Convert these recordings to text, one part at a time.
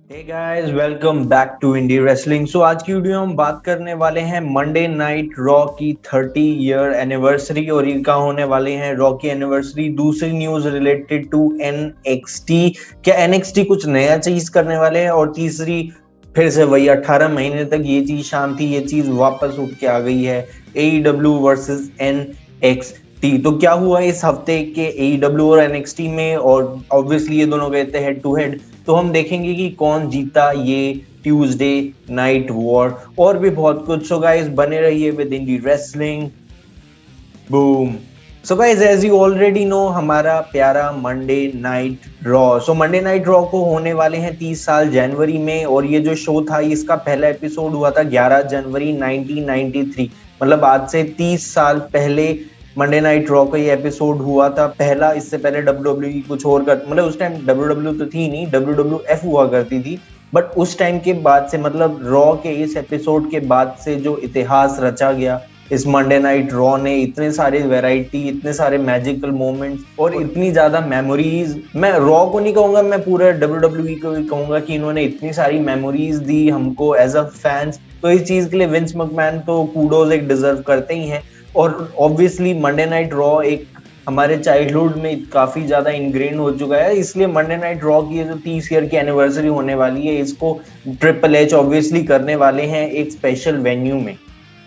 Hey guys, welcome back to indie wrestling. So आज की video हम बात करने वाले हैं मंडे नाइट रॉ की 30 ईयर एनिवर्सरी और इनका होने वाले हैं रॉ की एनिवर्सरी। दूसरी न्यूज रिलेटेड टू एनएक्सटी, क्या एनएक्सटी कुछ नया चीज करने वाले हैं? और तीसरी, फिर से वही 18 महीने तक ये चीज शांत थी, ये चीज वापस उठ के आ गई है, एईडब्ल्यू वर्सेस एनएक्सटी। तो क्या हुआ इस हफ्ते के एईडब्ल्यू और एनएक्सटी में? और ऑब्वियसली ये दोनों गए थे हेड टू हेड, तो हम देखेंगे कि कौन जीता ये ट्यूसडे नाइट वॉर और भी बहुत कुछ। सो गाइस, बने रहिए with Indie Wrestling. Boom. So guys, as you already know, हमारा प्यारा Monday night Raw, so Monday night Raw को होने वाले हैं 30 साल जनवरी में। और ये जो शो था, इसका पहला एपिसोड हुआ था 11 जनवरी 1993, मतलब आज से 30 साल पहले मंडे नाइट रॉ का ये एपिसोड हुआ था पहला। इससे पहले डब्ल्यू कुछ और कर, मतलब उस टाइम डब्ल्यू तो थी नहीं, WWF हुआ करती थी। बट उस टाइम के बाद से, मतलब रॉ के इस एपिसोड के बाद से जो इतिहास रचा गया इस मंडे नाइट रॉ ने, इतने सारे वैरायटी, इतने सारे मैजिकल मोमेंट्स और इतनी ज्यादा मेमोरीज। मैं रॉ को नहीं कहूंगा, मैं पूरे डब्ल्यू को भी कहूंगा कि इन्होंने इतनी सारी मेमोरीज दी हमको एज अ फैंस। तो इस चीज के लिए विंस मैकमैन तो कूडोज एक डिजर्व करते ही हैं। और ऑब्वियसली मंडे नाइट रॉ एक हमारे चाइल्डहुड में काफी ज्यादा इनग्रेन हो चुका है, इसलिए मंडे नाइट रॉ की जो 30 ईयर की एनिवर्सरी होने वाली है, इसको ट्रिपल एच ऑब्वियसली करने वाले हैं एक स्पेशल वेन्यू में।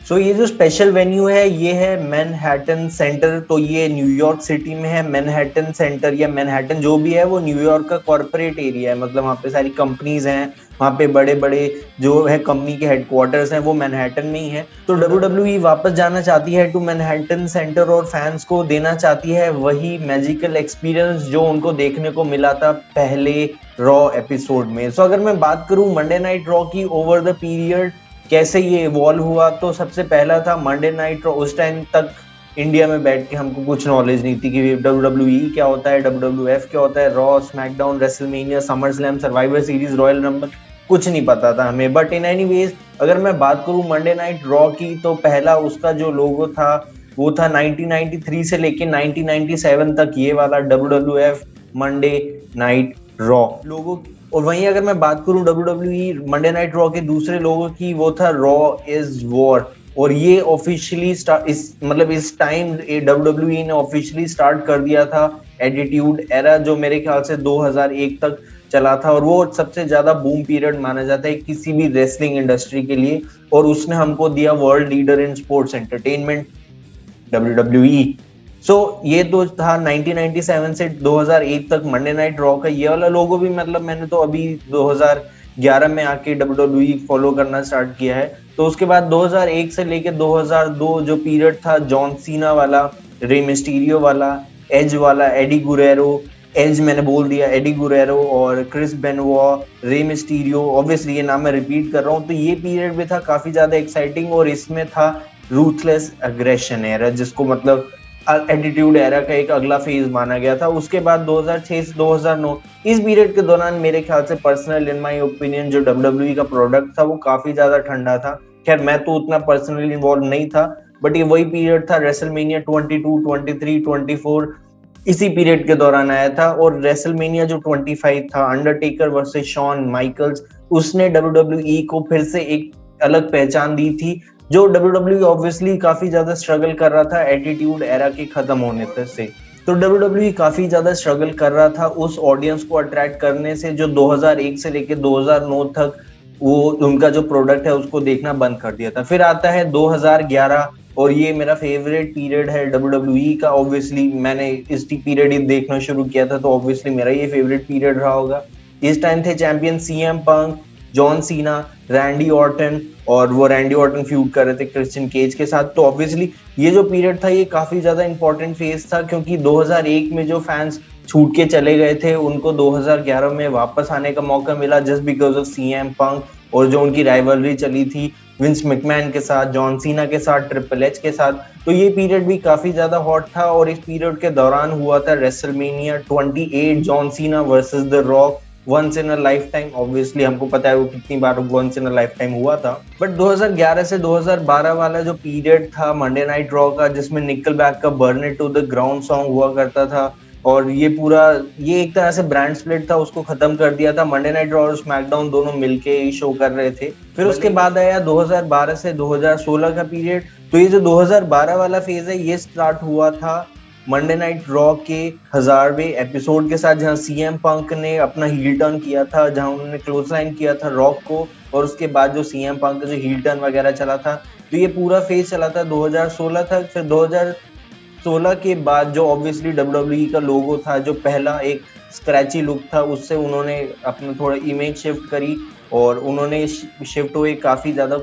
सो ये जो स्पेशल वेन्यू है, ये है मैनहट्टन सेंटर। तो ये न्यूयॉर्क सिटी में है। मैनहट्टन सेंटर या मैनहट्टन जो भी है, वो न्यूयॉर्क का कॉर्पोरेट एरिया है, मतलब वहाँ पे सारी कंपनीज हैं, वहाँ पे बड़े बड़े जो है कंपनी के हेडक्वार्टर्स हैं, वो मैनहट्टन में ही है। तो डब्ल्यू वापस जाना चाहती है टू मैनहट्टन सेंटर और फैंस को देना चाहती है वही मैजिकल एक्सपीरियंस जो उनको देखने को मिला था पहले रॉ एपिसोड में। सो अगर मैं बात करूँ मंडे नाइट रॉ की ओवर द पीरियड कैसे ये इवॉल्व हुआ, तो सबसे पहला था मंडे नाइट रॉ। उस टाइम तक इंडिया में बैठ के हमको कुछ नॉलेज नहीं थी कि डब्ल्यू क्या होता है, WWF क्या होता है, raw, SmackDown, WrestleMania, summer slam, survivor series, royal rumble, कुछ नहीं पता था हमें। बट इन एनी वेज, अगर मैं बात करूं मंडे नाइट रॉ की, तो पहला उसका जो लोगो था वो था 1993 से लेके 1997 तक, ये वाला WWF मंडे नाइट रॉ लोगो। और वहीं अगर मैं बात करूं WWE मंडे नाइट रॉ के दूसरे लोगों की, वो था रॉ इज वॉर। और ये ऑफिशियली इस टाइम WWE ने ऑफिशियली स्टार्ट कर दिया था एटीट्यूड एरा, जो मेरे ख्याल से 2001 तक चला था। और वो सबसे ज्यादा बूम पीरियड माना जाता है किसी भी रेसलिंग इंडस्ट्री के लिए। और उसने हमको दिया world leader in sports entertainment, WWE। सो ये तो था 1997 से 2001 तक मंडे नाइट रॉ का ये वाला लोगो भी। मतलब मैंने तो अभी 2011 में आके WWE फॉलो करना स्टार्ट किया है। तो उसके बाद 2001 से लेके 2002 जो पीरियड था, जॉन सीना वाला, रे मिस्टीरियो वाला, एज वाला, एडी गुरेरो, एज मैंने बोल दिया, एडी गुरेरो और क्रिस बेनवॉ, रे मिस्टीरियो, ऑब्वियसली ये नाम मैं रिपीट कर रहा हूँ। तो ये पीरियड भी था काफी ज्यादा एक्साइटिंग। और इसमें था रूथलेस अग्रेशन एरा, जिसको मतलब एटीट्यूड एरा का एक अगला फेज माना गया था। उसके बाद 2006 से 2009, इस पीरियड के दौरान मेरे ख्याल से पर्सनल इन माय ओपिनियन जो WWE का प्रोडक्ट था वो काफी ज्यादा ठंडा था। खैर मैं तो उतना पर्सनली इन्वॉल्व नहीं था, बट ये वही पीरियड था, रेसलमेनिया 22, 23, 24 इसी पीरियड के दौरान आया था। और रेसलमेनिया जो 25 था, अंडरटेकर वर्सेस शॉन माइकल्स, उसने WWE को फिर से एक अलग पहचान दी थी। जो WWE ऑब्वियसली काफी ज्यादा स्ट्रगल कर रहा था एटीट्यूड एरा के खत्म होने तक से। तो WWE काफी ज्यादा स्ट्रगल कर रहा था उस ऑडियंस को अट्रैक्ट करने से जो 2001 से लेके 2009 तक वो उनका जो प्रोडक्ट है उसको देखना बंद कर दिया था। फिर आता है 2011, और ये मेरा फेवरेट पीरियड है WWE का। ऑब्वियसली मैंने इस पीरियड ही देखना शुरू किया था, तो ऑब्वियसली मेरा ये फेवरेट पीरियड रहा होगा। इस टाइम थे चैंपियन CM पंक, जॉन सीना, रैंडी ऑर्टन, और वो रैंडी ऑर्टन फ्यूड कर रहे थे क्रिश्चियन केज के साथ। तो ऑब्वियसली ये जो पीरियड था ये काफी ज्यादा इंपॉर्टेंट फेज था, क्योंकि 2001 में जो फैंस छूट के चले गए थे उनको 2011 में वापस आने का मौका मिला, जस्ट बिकॉज ऑफ CM पंक। और जो उनकी राइवलरी चली थी विंस मैकमैन के साथ, जॉन सीना के साथ, ट्रिपल एच के साथ, तो ये पीरियड भी काफी ज्यादा हॉट था। और इस पीरियड के दौरान हुआ था WrestleMania 28, John Cena versus the Rock, once in a lifetime. Obviously हमको पता है वो कितनी बार once in a lifetime हुआ था। बट 2011 से 2012 वाला जो पीरियड था मंडे नाइट रॉ का, जिसमें निकल बैक का burn it to the ground song हुआ करता था, और ये एक तरह से ब्रांड स्प्लिट था, उसको खत्म कर दिया था। मंडे नाइट रॉ और स्मैकडाउन दोनों मिलके ही शो कर रहे थे। फिर उसके बाद आया 2012 से 2016 का पीरियड। तो ये जो 2012 वाला फेज है, ये स्टार्ट हुआ था मंडे नाइट रॉ के 1000वें एपिसोड के साथ, जहां सीएम पंक ने अपना हील टर्न किया था, जहां उन्होंने क्लोज लाइन किया था रॉक को। और उसके बाद जो सीएम पंक का जो हील टर्न वगैरह चला था, तो ये पूरा फेज चला था 2016 तक। फिर 2016 के बाद जो ऑब्वियसली डब्ल्यूडब्ल्यूई का लोगो था, जो पहला एक स्क्रैची लुक था, उससे उन्होंने अपना थोड़ा इमेज शिफ्ट करी और उन्होंने शिफ्ट हुए काफी ज्यादा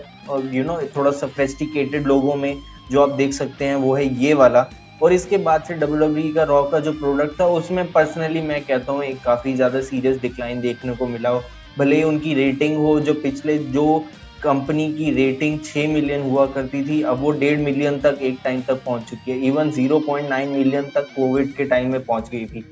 थोड़ा सोफिस्टिकेटेड लोगों में। जो आप देख सकते हैं वो है ये वाला। और इसके बाद से डब्ल्यूडब्ल्यूई का रॉ का जो प्रोडक्ट था, उसमें पर्सनली मैं कहता हूँ एक काफी ज्यादा सीरियस डिक्लाइन देखने को मिला हो। भले ही उनकी रेटिंग हो, जो कंपनी की रेटिंग 6 मिलियन हुआ करती थी, अब वो 1.5 मिलियन तक एक टाइम तक पहुंच चुकी है। इवन 0.9 मिलियन तक कोविड के टाइम में पहुंच गई थी।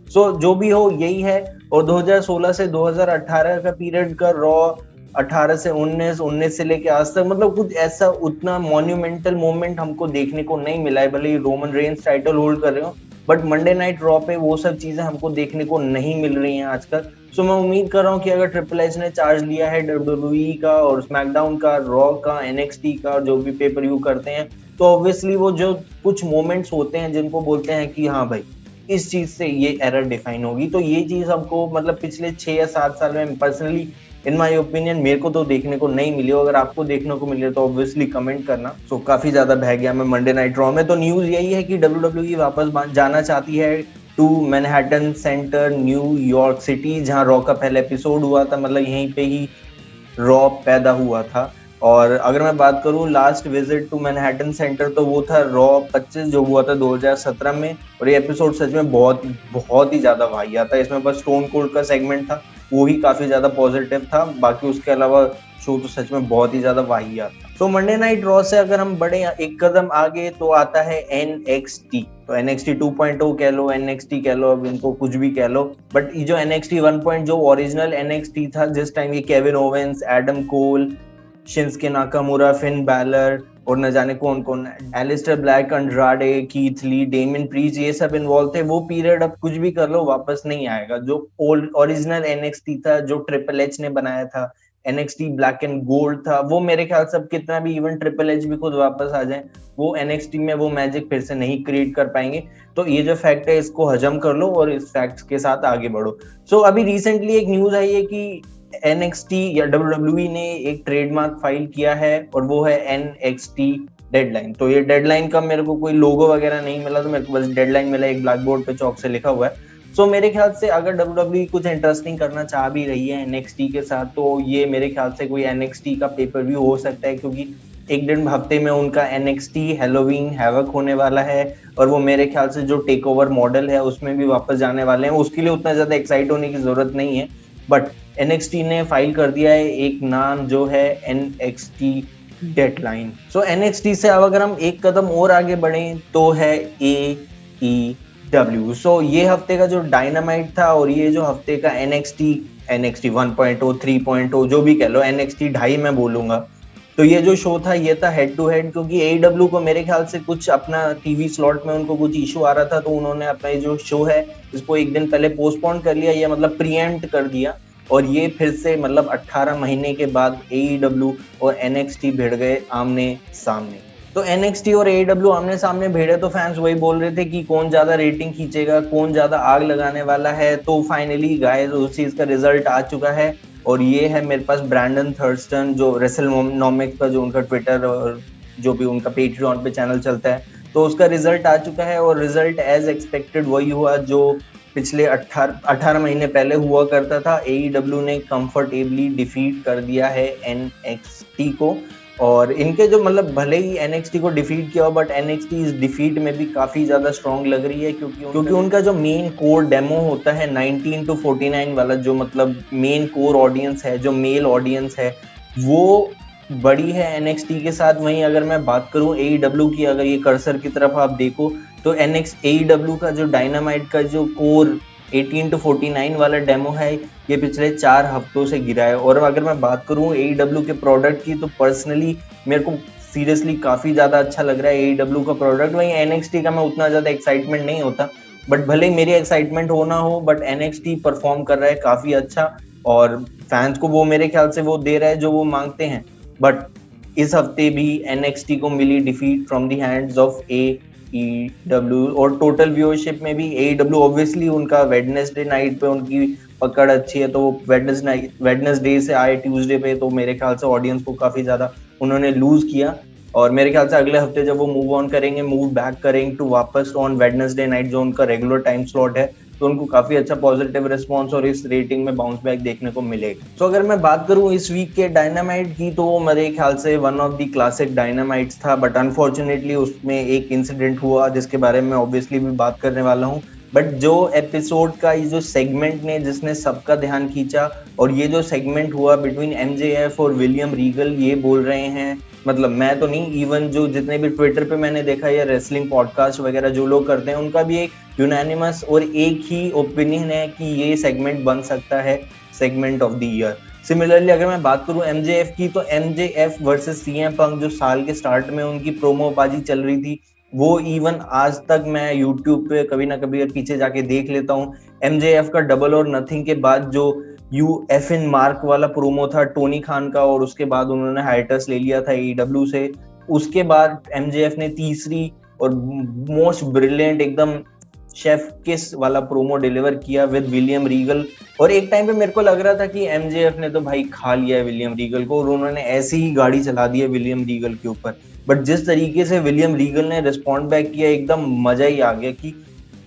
सो जो भी हो यही है। और 2016 से 2018 का पीरियड का रॉ, 18 से 19, 19 से लेके आज तक, मतलब कुछ ऐसा उतना मॉन्यूमेंटल मोमेंट हमको देखने को नहीं मिला है। भले ही रोमन रेंस टाइटल होल्ड कर रहे हो, बट मंडे नाइट रॉ पे वो सब चीजें हमको देखने को नहीं मिल रही हैं आजकल। सो मैं उम्मीद कर रहा हूँ कि अगर ट्रिपल एच ने चार्ज लिया है डब्ल्यूडब्ल्यूई का और स्मैकडाउन का, रॉ का, एनएक्सटी का, जो भी पे पर व्यू करते हैं, तो ऑब्वियसली वो जो कुछ मोमेंट्स होते हैं जिनको बोलते हैं कि हाँ भाई इस चीज से ये एरर डिफाइन होगी, तो ये चीज हमको मतलब पिछले 6 या 7 साल में पर्सनली इन माय ओपिनियन मेरे को तो देखने को नहीं मिली हो। अगर आपको देखने को मिले तो ऑब्वियसली कमेंट करना। सो काफी ज्यादा बह गया मैं मंडे नाइट रॉ में। तो न्यूज यही है कि डब्ल्यूडब्ल्यूई वापस जाना चाहती है to Manhattan Center, New York city, जहां रॉ का पहला एपिसोड हुआ था। मतलब यहीं पे ही रॉ पैदा हुआ था। और अगर मैं बात करूं last visit to Manhattan Center, तो वो था रॉ 25 जो हुआ था 2017 में। और ये एपिसोड सच में बहुत बहुत ही ज्यादा वाहियात था। इसमें बस स्टोन कोल्ड का सेगमेंट था, वो ही काफी ज्यादा पॉजिटिव था। बाकी उसके अलावा शो तो सच में बहुत ही ज्यादा वाहियात था। तो मंडे नाइट रॉ से अगर हम बढ़े एक कदम आगे, तो आता है एनएक्सटी। तो एनएक्सटी 2.0 कह लो, एनएक्सटी कह लो, अब इनको कुछ भी कह लो। बट ये जो एनएक्सटी 1. जो ओरिजिनल एनएक्सटी था, जिस टाइम ये Kevin Owens, Adam Cole, Shinsuke Nakamura, Finn Balor और न जाने कौन कौन, Aleister Black, Andrade, Keith Lee, Damian Priest, ये सब इन्वॉल्व थे, वो पीरियड अब कुछ भी कर लो वापस नहीं आएगा। जो ओरिजिनल एनएक्सटी था, जो ट्रिपल एच ने बनाया था, एनएक्सटी ब्लैक एंड गोल्ड था, वो मेरे ख्याल से अब कितना भी इवन ट्रिपल एच भी खुद वापस आ जाए, वो एनएक्सटी में वो मैजिक फिर से नहीं क्रिएट कर पाएंगे। तो ये जो फैक्ट है इसको हजम कर लो और इस फैक्ट्स के साथ आगे बढ़ो। सो अभी रिसेंटली एक न्यूज आई है कि एनएक्सटी या डब्ल्यूडब्ल्यूई ने एक ट्रेडमार्क फाइल किया है, और वो है एनएक्सटी डेडलाइन। तो ये डेडलाइन का मेरे को कोई लोगो वगैरह नहीं मिला, तो मेरे को बस डेडलाइन मिला, एक ब्लैक बोर्ड पे चौक से लिखा हुआ है। सो मेरे ख्याल से अगर डब्ल्यूडब्ल्यूई कुछ इंटरेस्टिंग करना चाह भी रही है एनएक्सटी के साथ, तो ये मेरे ख्याल से कोई एनएक्सटी का पेपर व्यू हो सकता है, क्योंकि एक दिन हफ्ते में उनका एनएक्सटी हैलोवीन हैवक होने वाला है। और वो मेरे ख्याल से जो टेक ओवर मॉडल है उसमें भी वापस जाने वाले हैं। उसके लिए उतना ज्यादा एक्साइट होने की जरूरत नहीं है। बट एनएक्सटी ने फाइल कर दिया है एक नाम, जो है एनएक्सटी डेडलाइन। सो एनएक्सटी से अब अगर हम एक कदम और आगे बढ़े, तो है AEW। सो ये हफ्ते का जो डायनामाइट था, और ये जो हफ्ते का एनएक्सटी 1.0, 3.0, जो भी कह लो, एनएक्सटी 2.5 मैं बोलूंगा। तो ये जो शो था, ये था हेड टू हेड, क्योंकि AEW को मेरे ख्याल से कुछ अपना टीवी स्लॉट में उनको कुछ इशू आ रहा था, तो उन्होंने अपना ये जो शो है इसको एक दिन पहले पोस्टपोन कर लिया, या मतलब प्रीएम्प्ट कर दिया। और ये फिर से मतलब 18 महीने के बाद AEW और NXT भिड़ गए आमने सामने। तो NXT और AEW आमने सामने भिड़े, तो फैंस वही बोल रहे थे कि कौन ज्यादा रेटिंग खींचेगा, कौन ज्यादा आग लगाने वाला है। तो फाइनली गाइस उस चीज का रिजल्ट आ चुका है, और ये है मेरे पास ब्रैंडन थर्स्टन, जो रेसलनोमिक्स का जो उनका ट्विटर और जो भी उनका पेट्रियन पे चैनल चलता है, तो उसका रिजल्ट आ चुका है। और रिजल्ट एज एक्सपेक्टेड वही हुआ जो पिछले 18 महीने पहले हुआ करता था। AEW ने कंफर्टेबली डिफीट कर दिया है NXT को। और इनके जो मतलब भले ही NXT को डिफीट किया हो, बट NXT इस डिफीट में भी काफी ज्यादा स्ट्रॉन्ग लग रही है, क्योंकि उनका जो मेन कोर डेमो होता है 19 to 49 वाला, जो मतलब मेन कोर ऑडियंस है, जो मेल ऑडियंस है, वो बड़ी है NXT के साथ। वहीं अगर मैं बात करूं AEW की, अगर ये कर्सर की तरफ आप देखो, तो AEW का जो डायनामाइट का जो कोर 18 to 49 वाला डेमो है, ये पिछले 4 हफ्तों से गिरा है। और अगर मैं बात करूं AEW के प्रोडक्ट की, तो पर्सनली मेरे को सीरियसली काफी ज्यादा अच्छा लग रहा है AEW का प्रोडक्ट। वहीं NXT का मैं उतना ज्यादा एक्साइटमेंट नहीं होता, बट भले ही मेरी एक्साइटमेंट हो ना हो, बट NXT परफॉर्म कर रहा है काफी अच्छा, और फैंस को वो मेरे ख्याल से वो दे रहा है जो वो मांगते हैं। बट इस हफ्ते भी NXT को मिली defeat from the hands of AEW, और टोटल व्यूअरशिप में भी AEW ऑब्वियसली उनका वेडनेसडे नाइट पे उनकी पकड़ अच्छी है, तो वो वेडनेसडे से आए ट्यूसडे पे, तो मेरे ख्याल से ऑडियंस को काफी ज्यादा उन्होंने लूज किया। और मेरे ख्याल से अगले हफ्ते जब वो मूव ऑन करेंगे, मूव बैक करेंगे टू वापस ऑन वेडनेसडे नाइट जो उनका रेगुलर टाइम स्लॉट है, तो उनको काफी अच्छा पॉजिटिव रिस्पॉन्स और इस रेटिंग में बाउंस बैक देखने को मिलेगा। तो अगर मैं बात करूं इस वीक के डायनामाइट की, तो वो मेरे ख्याल से one of the classic dynamites था, बट अनफॉर्चुनेटली उसमें एक इंसिडेंट हुआ जिसके बारे में ऑब्वियसली भी बात करने वाला हूँ। बट जो एपिसोड का ये जो सेगमेंट ने जिसने सबका ध्यान खींचा, और ये जो सेगमेंट हुआ बिटवीन MJF और विलियम रीगल, ये बोल रहे हैं, मतलब मैं तो नहीं, इवन जो जितने भी ट्विटर पे मैंने देखा या रेसलिंग पॉडकास्ट वगैरह जो लोग करते हैं, उनका भी एक यूनानिमस और एक ही ओपिनियन है कि ये सेगमेंट बन सकता है segment of the year. Similarly अगर मैं बात करूं MJF की, तो MJF वर्सेस CM पंक जो साल के स्टार्ट में उनकी प्रोमोबाजी चल रही थी, वो इवन आज तक मैं यूट्यूब पे कभी ना कभी पीछे जाके देख लेता हूँ। MJF का डबल और नथिंग के बाद जो UFN मार्क वाला प्रोमो था टोनी खान का, और उसके बाद उन्होंने हाइटस ले लिया था AEW से, उसके बाद MJF ने तीसरी और मोस्ट ब्रिलियंट एकदम शेफ किस वाला प्रोमो डिलीवर किया विद विलियम रीगल। और एक टाइम पे मेरे को लग रहा था कि MJF ने तो भाई खा लिया है विलियम रीगल को, और उन्होंने ऐसी ही गाड़ी चला दी है विलियम रीगल के ऊपर। बट जिस तरीके से विलियम रीगल ने रिस्पॉन्ड बैक किया, एकदम मजा ही आ गया कि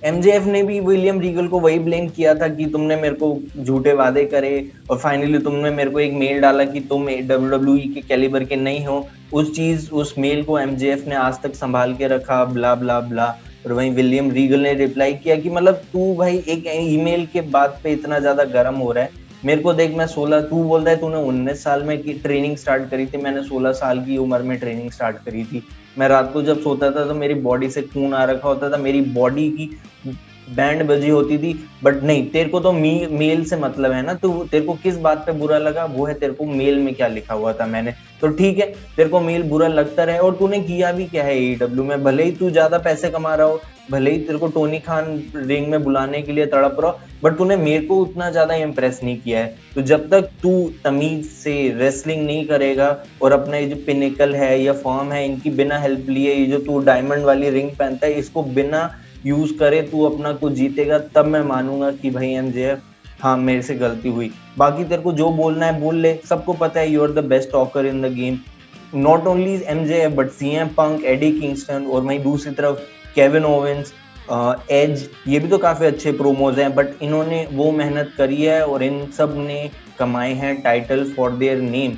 MJF ने भी विलियम रीगल को वही ब्लेम किया था कि तुमने मेरे को झूठे वादे करे, और फाइनली तुमने मेरे को एक मेल डाला कि तुम WWE के कैलिबर के नहीं हो। उस मेल को MJF ने आज तक संभाल के रखा, ब्ला ब्ला ब्ला। और वहीं विलियम रीगल ने रिप्लाई किया कि मतलब तू भाई एक ईमेल के बात पे इतना ज्यादा गर्म हो रहा है, मेरे को देख, मैं 16, तू बोलता है तूने 19 साल में की ट्रेनिंग स्टार्ट करी थी, मैंने 16 साल की उम्र में ट्रेनिंग स्टार्ट करी थी। मैं रात को जब सोता था तो मेरी बॉडी से खून आ रखा होता था, मेरी बॉडी की बैंड बजी होती थी। बट नहीं, तेरे को तो मेल से मतलब है ना, तो तेरे को किस बात पे बुरा लगा, वो है तेरे को मेल में क्या लिखा हुआ था मैंने। तो ठीक है, तेरे को मेल बुरा लगता रहे, और तूने किया भी क्या है AEW में, भले ही तू ज्यादा पैसे कमा रहा हो, भले ही तेरे को टोनी खान रिंग में बुलाने के लिए तड़प रहा हो, बट तूने मेरे को उतना ज्यादा इम्प्रेस नहीं किया है। तो जब तक तू तमीज से रेसलिंग नहीं करेगा, और अपना ये जो पिनिकल है या फॉर्म है, इनकी बिना हेल्प लिए ये जो तू डायमंड वाली रिंग पहनता है, इसको बिना यूज करे तू अपना कुछ जीतेगा, तब मैं मानूंगा कि भाई MJF, हाँ मेरे से गलती हुई। बाकी तेरे को जो बोलना है बोल ले, सबको पता है you are the best talker in the game. Not only MJF but CM Punk, Eddie Kingston, और वहीं दूसरी तरफ केविन ओवेंस, एज, ये भी तो काफी अच्छे प्रोमोज हैं, बट इन्होंने वो मेहनत करी है, और इन सब ने कमाए हैं टाइटल फॉर देयर नेम।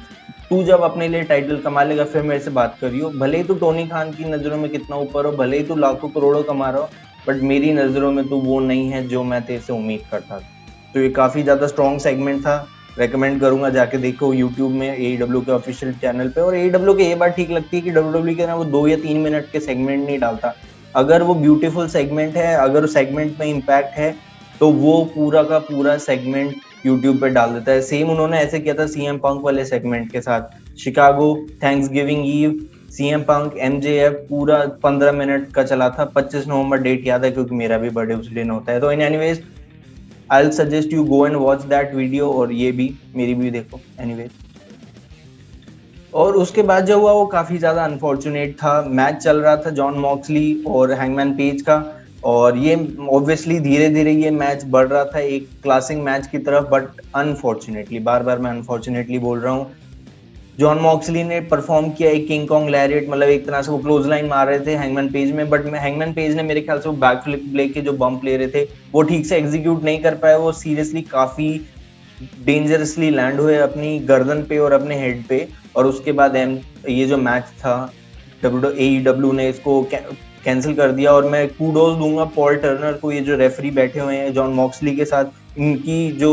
तू जब अपने लिए टाइटल कमा लेगा फिर मेरे से बात करियो, भले ही तू टोनी खान की नजरों में कितना ऊपर हो, भले ही तू लाखों करोड़ों कमा रहा हो, बट मेरी नजरों में तो वो नहीं है जो मैं तेरे से उम्मीद करता था। तो ये काफी ज्यादा स्ट्रॉन्ग सेगमेंट था, रेकमेंड करूंगा जाके देखो यूट्यूब में AEW के ऑफिशियल चैनल पे। और AEW के ये बात ठीक लगती है कि WWE के ना वो 2 या 3 मिनट के सेगमेंट नहीं डालता, अगर वो ब्यूटीफुल सेगमेंट है, अगर सेगमेंट में इम्पैक्ट है, तो वो पूरा का पूरा सेगमेंट यूट्यूब पे डाल देता है। सेम उन्होंने ऐसे किया था CM पंक वाले सेगमेंट के साथ, शिकागो थैंक्सगिविंग ईव, CM पंक MJF पूरा 15 मिनट का चला था। 25 नवंबर डेट याद है क्योंकि मेरा भी बर्थडे उस दिन होता है। तो in anyways I will suggest you go and watch that video, और ये भी मेरी भी देखो एनीवेज। और उसके बाद जो हुआ वो काफी ज्यादा अनफॉर्चुनेट था। मैच चल रहा था जॉन मॉक्सली और हैंगमैन पेज का, और ये ऑब्वियसली धीरे धीरे ये मैच बढ़ रहा था एक क्लासिक मैच की तरफ, बट अनफॉर्चुनेटली, बार बार मैं अनफॉर्चुनेटली बोल रहा हूँ, जॉन मॉक्सली ने परफॉर्म किया एक किंग कॉन्ग लैरिएट, मतलब एक तरह से वो क्लोज लाइन मार रहे थे हैंगमैन पेज में, बट हैंगमैन पेज ने मेरे ख्याल से वो बैक फ्लिप लेके जो बम्प ले रहे थे वो ठीक से एग्जीक्यूट नहीं कर पाए, वो सीरियसली काफी डेंजरसली लैंड हुए अपनी गर्दन पे और अपने हेड पे। और उसके बाद ये जो मैच था AEW ने इसको कैंसिल कर दिया। और मैं कूडोज दूंगा पॉल टर्नर को, ये जो रेफरी बैठे हुए हैं जॉन मॉक्सली के साथ, इनकी जो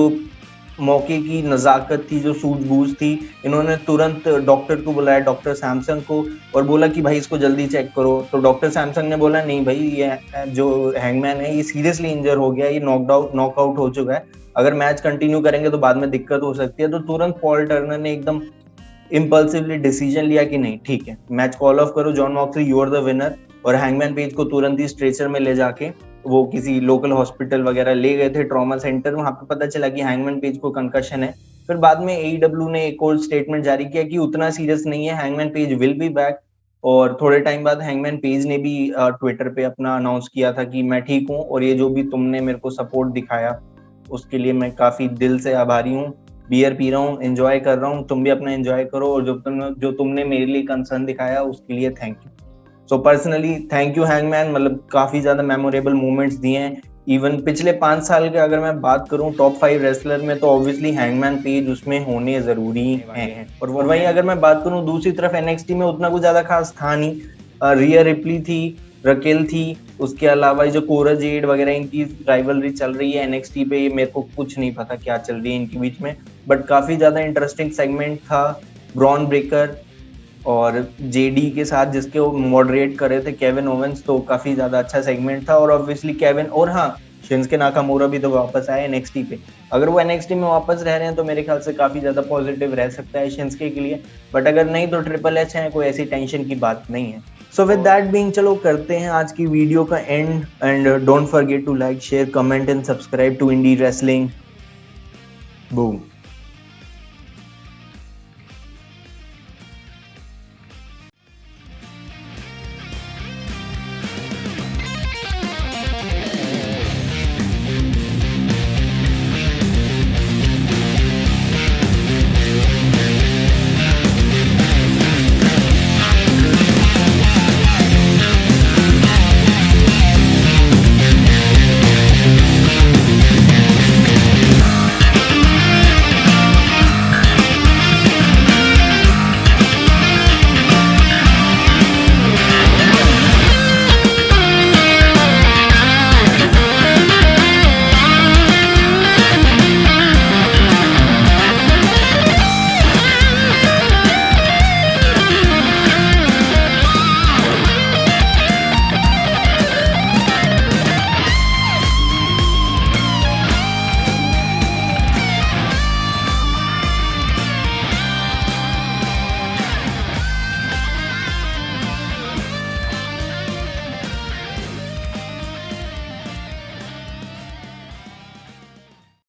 मौके की नज़ाकत थी, जो सूझबूझ थी, इन्होंने तुरंत डॉक्टर को बुलाया, डॉक्टर सैमसंग को, और बोला कि भाई इसको जल्दी चेक करो। तो डॉक्टर सैमसंग ने बोला नहीं भाई, ये जो हैंगमैन है ये सीरियसली इंजर हो गया, ये नॉकआउट हो चुका है, अगर मैच कंटिन्यू करेंगे तो बाद में दिक्कत हो सकती है। तो तुरंत पॉल टर्नर ने एकदम इम्पल्सिवली डिसीजन लिया कि नहीं ठीक है, मैच कॉल ऑफ करो, Jon Moxley you are the winner, और हैंगमैन पेज को तुरंत ही स्ट्रेचर में ले जाके वो किसी लोकल हॉस्पिटल वगैरह ले गए थे, ट्रॉमा सेंटर। वहां पे पता चला कि हैंगमैन पेज को कंकशन है। फिर बाद में AEW ने एक और स्टेटमेंट जारी किया कि उतना सीरियस नहीं है, hangman page will be back. और थोड़े टाइम बाद हैंगमैन पेज ने भी ट्विटर पे अपना अनाउंस किया था कि मैं ठीक हूँ, और ये जो भी तुमने मेरे को सपोर्ट दिखाया उसके लिए मैं काफी दिल से आभारी हूँ। बियर पी रहा हूँ, एंजॉय कर रहा हूँ, तुम भी अपना एंजॉय करो, और जो तुमने मेरे लिए कंसर्न दिखाया उसके लिए thank you. So personally thank you hangman, मतलब काफी ज्यादा मेमोरेबल मोमेंट्स दिए हैं। इवन पिछले 5 साल के अगर मैं बात करूं टॉप 5 रेसलर में, तो ऑब्वियसली हैंगमैन पेज उसमें होने जरूरी हैं। और वहीं अगर मैं बात करूं दूसरी तरफ NXT में उतना कुछ ज्यादा खास था नहीं। रिया रिप्ली थी, रकेल थी, उसके अलावा जो कोरा जेड वगैरह इनकी राइवलरी चल रही है NXT पे, ये मेरे को कुछ नहीं पता क्या चल रही है इनके बीच में, बट काफी ज्यादा इंटरेस्टिंग सेगमेंट था। ब्रॉन ब्रेकर और जेडी के साथ जिसके वो मॉडरेट कर रहे थे केविन ओवेंस, तो काफी ज्यादा अच्छा सेगमेंट था। और ऑब्वियसली केविन, और हाँ, शिंस्के नाकामोरा भी तो वापस आए NXT पे। अगर वो NXT में वापस रह रहे हैं तो मेरे ख्याल से काफी ज्यादा पॉजिटिव रह सकता है शिंस्के के लिए, बट अगर नहीं तो ट्रिपल एच है, कोई ऐसी टेंशन की बात नहीं है। सो विद दैट बीइंग, चलो करते हैं आज की वीडियो का end, and don't forget to like, share, comment and subscribe to indie Wrestling. Boom.